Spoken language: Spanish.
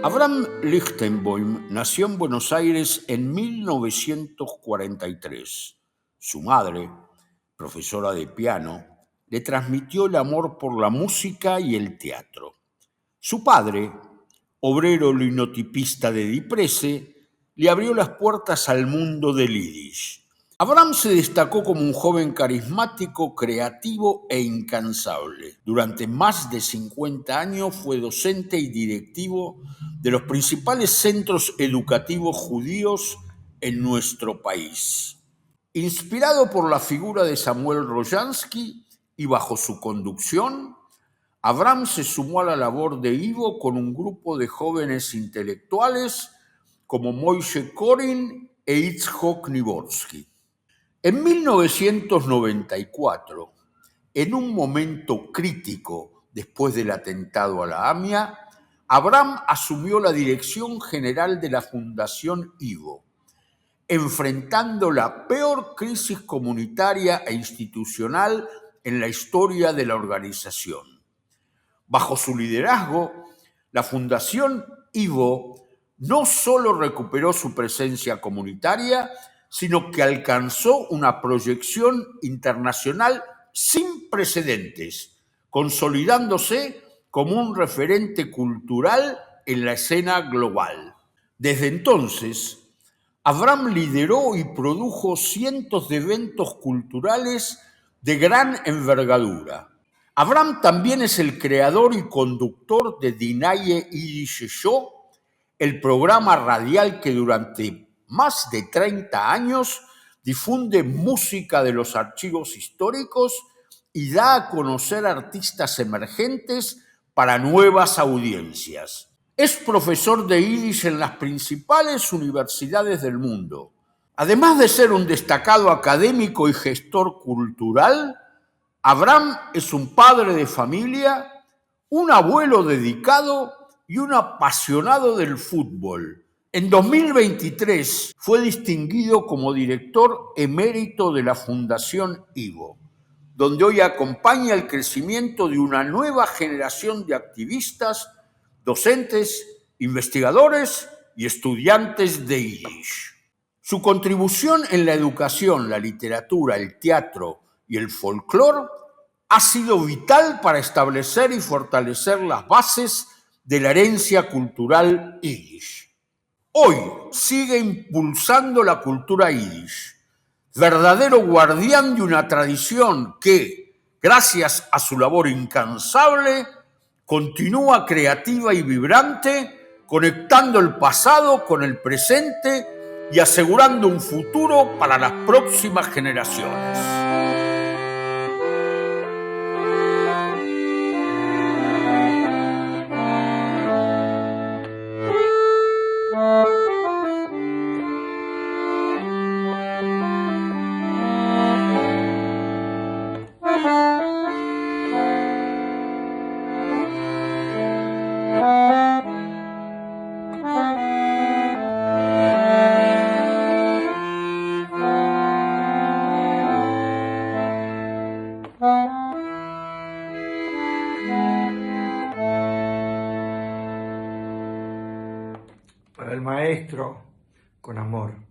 Abraham Lichtenboim nació en Buenos Aires en 1943. Su madre, profesora de piano, le transmitió el amor por la música y el teatro. Su padre, obrero linotipista de Diprese, le abrió las puertas al mundo del yiddish. Abraham se destacó como un joven carismático, creativo e incansable. Durante más de 50 años fue docente y directivo de los principales centros educativos judíos en nuestro país. Inspirado por la figura de Samuel Rojansky y bajo su conducción, Abraham se sumó a la labor de Ivo con un grupo de jóvenes intelectuales como Moishe Korin e Itzhok Niborsky. En 1994, en un momento crítico después del atentado a la AMIA, Abraham asumió la dirección general de la Fundación Ivo, enfrentando la peor crisis comunitaria e institucional en la historia de la organización. Bajo su liderazgo, la Fundación Ivo no solo recuperó su presencia comunitaria, sino que alcanzó una proyección internacional sin precedentes, consolidándose como un referente cultural en la escena global. Desde entonces, Abraham lideró y produjo cientos de eventos culturales de gran envergadura. Abraham también es el creador y conductor de Dinaye Yiddish Show, el programa radial que durante más de 30 años difunde música de los archivos históricos y da a conocer artistas emergentes para nuevas audiencias. Es profesor de Yiddish en las principales universidades del mundo. Además de ser un destacado académico y gestor cultural, Abraham es un padre de familia, un abuelo dedicado y un apasionado del fútbol. En 2023 fue distinguido como director emérito de la Fundación Ivo, donde hoy acompaña el crecimiento de una nueva generación de activistas, docentes, investigadores y estudiantes de Yiddish. Su contribución en la educación, la literatura, el teatro y el folclore ha sido vital para establecer y fortalecer las bases de la herencia cultural yiddish. Hoy sigue impulsando la cultura yiddish, verdadero guardián de una tradición que, gracias a su labor incansable, continúa creativa y vibrante, conectando el pasado con el presente y asegurando un futuro para las próximas generaciones. Para el maestro, con amor.